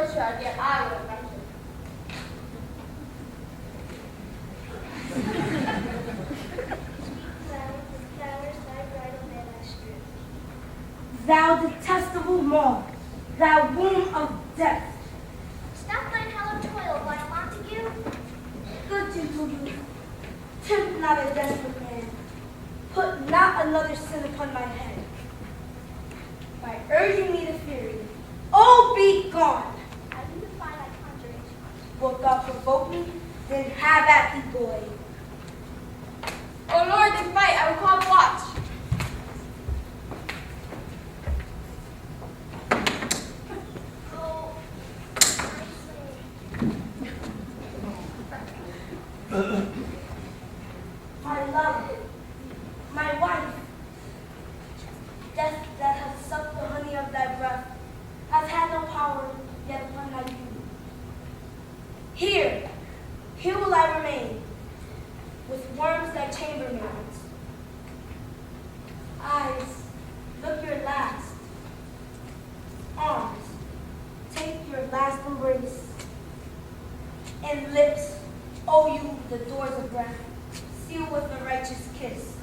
churchyard, yet I would have mentioned. Thou detestable maw, thou womb of death. Stop thine hollow toil, vile Montague. Good gentle youth, tempt not a desperate man. Put not another sin upon my head. By urging me to fury, oh, be gone. I do defy thy conjuration. Wilt thou provoke me? Then have at thee, boy. O Lord, they fight, I will call the watch. Oh, My love, my wife, death that hath sucked the honey of thy breath, hath had no power yet upon thy beauty. Here will I remain, with worms thy chambermaids. Eyes, look your last. Arms, take your last embrace. And lips, owe you the doors of breath, seal with a righteous kiss.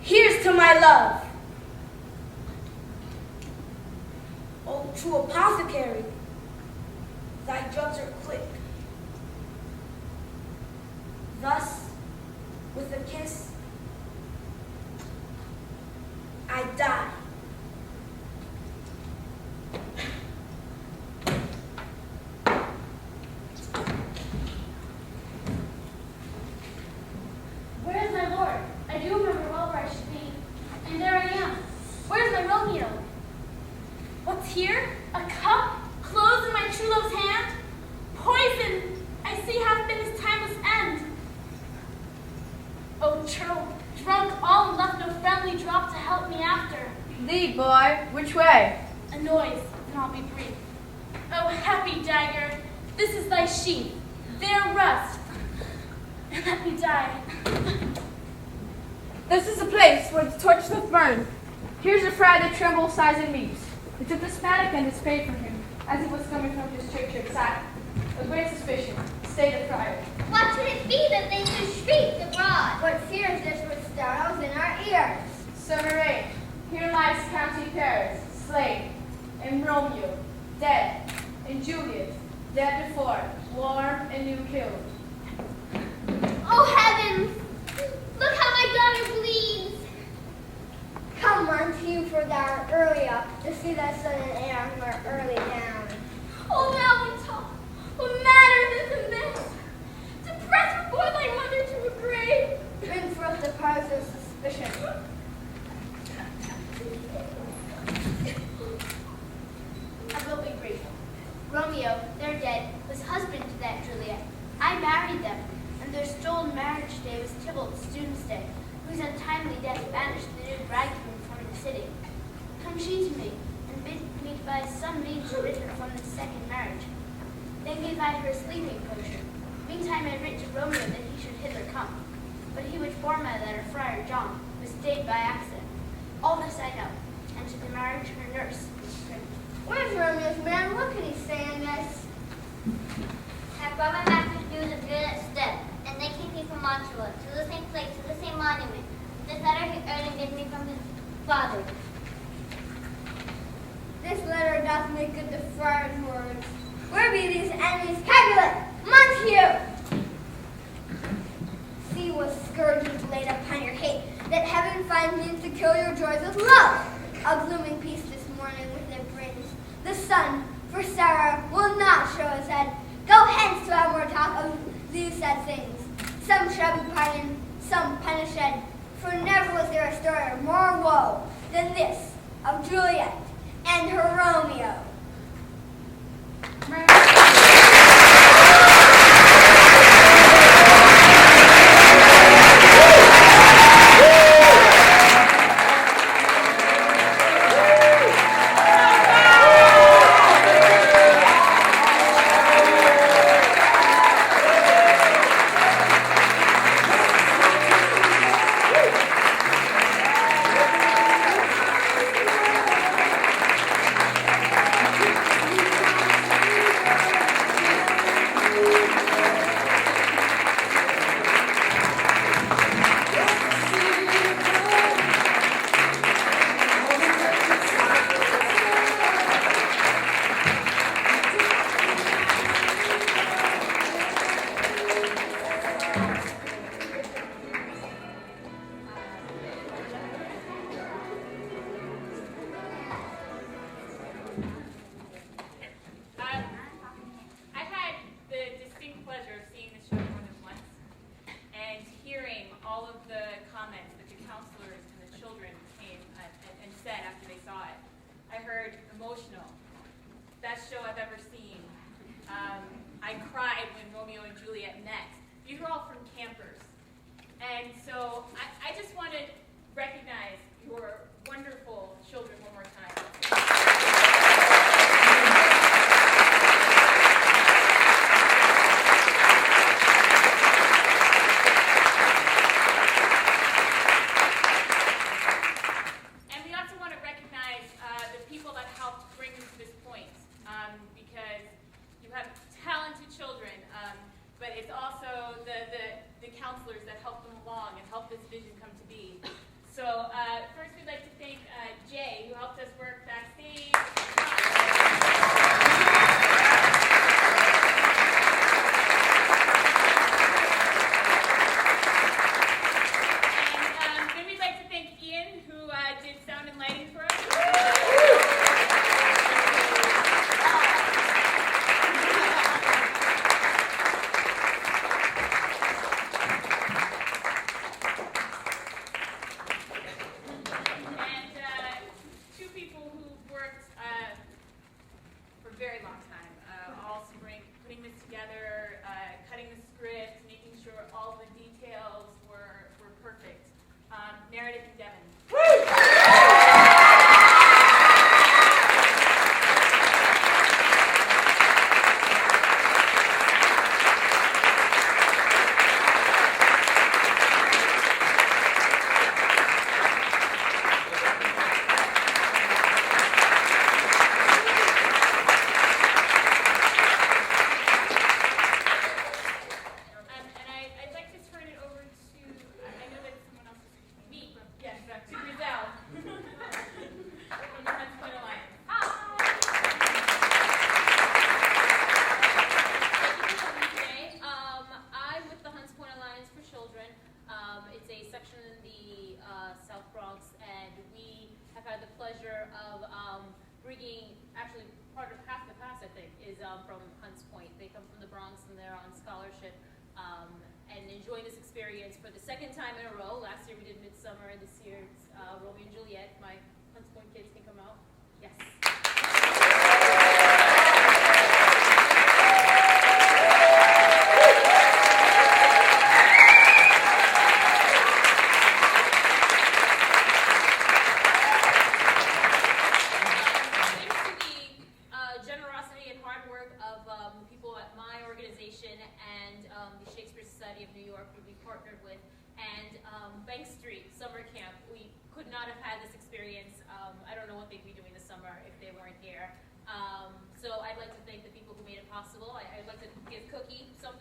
Here's to my love. O true apothecary, thy drugs are quick. Thus, with a kiss, I die. Where is my lord? I do remember well where I should be. And there I am. Where's my Romeo? What's here? A cup? Closed in my true love's hand? Poison! I see hath been his timeless end. Oh, churl, drunk all and left no friendly drop to help me after. Lead, boy. Which way? A noise, and I'll be brief. Oh, happy dagger, this is thy sheath. There rest, and let me die. This is the place where the torch doth burn. Here's a friar that trembles, sighs, and weeps. They took this mattock and is paid from him, as he was coming from his churchyard side. A great suspicion, stayed the friar. what should it be that they should shriek abroad? What fear is this which startles in our ears? Summer rain. Here lies County Paris, slain, and Romeo, dead, and Juliet, dead before, warm and new killed. Oh, heavens! Look how my daughter bleeds! Come unto you, for thou art early up, to see thy son and heir who are early down. Oh, Valentine! What matter this and this? To press before thy mother to a grave! Bring forth the powers of suspicion. I will be brief. Romeo, their dead, was husband to that Juliet. I married them, and their stolen marriage day was Tybalt's doomsday, whose untimely death banished the new bridegroom from the city. Come she to me, and bid me devise some means to rid her from this second marriage. Then gave I her a sleeping potion. Meantime I writ to Romeo that he should hither come. But he would form my letter Friar John, was stayed by accident. All this I know, and to the marriage her nurse is privy. Where's Romeo's man? What can he say in this? I brought my master's news of Juliet's death, and they came me from Mantua, to the same place, to the same monument. This letter he early gave me from his father. This letter doth make good the friar's words. Where be these enemies? Capulet! Montague! See what scourge is laid upon your hate, that heaven find means to kill your joys with love. A glooming peace this morning with it brings. The sun, for Sarah, will not show his head. Go hence to have more talk of these sad things. Some shall be pardoned, some punished, for never was there a story of more woe than this of Juliet and her Romeo. Juliet met. These were all from campers. And so I just want to recognize your wonderful children one more time. Because you have talented children, but it's also the counselors that help them along and help this vision come to be. So first we'd like to thank Jay, who helped us work backstage. And then we'd like to thank Ian, who did sound and lighting for us. Very long time, all spring, putting this together, cutting the script, making sure all the details were perfect. Meredith and Devin. It's a section in the South Bronx, and we have had the pleasure of bringing, actually half the class I think is from Hunts Point. They come from the Bronx and they're on scholarship and enjoying this experience for the second time in a row. Last year we did Midsummer, and this year it's Romeo and Juliet. My Hunts Point kids can come out. Yes. People at my organization and the Shakespeare Society of New York, who we partnered with, and Bank Street Summer Camp. We could not have had this experience. I don't know what they'd be doing this summer if they weren't here. So I'd like to thank the people who made it possible. I'd like to give Cookie some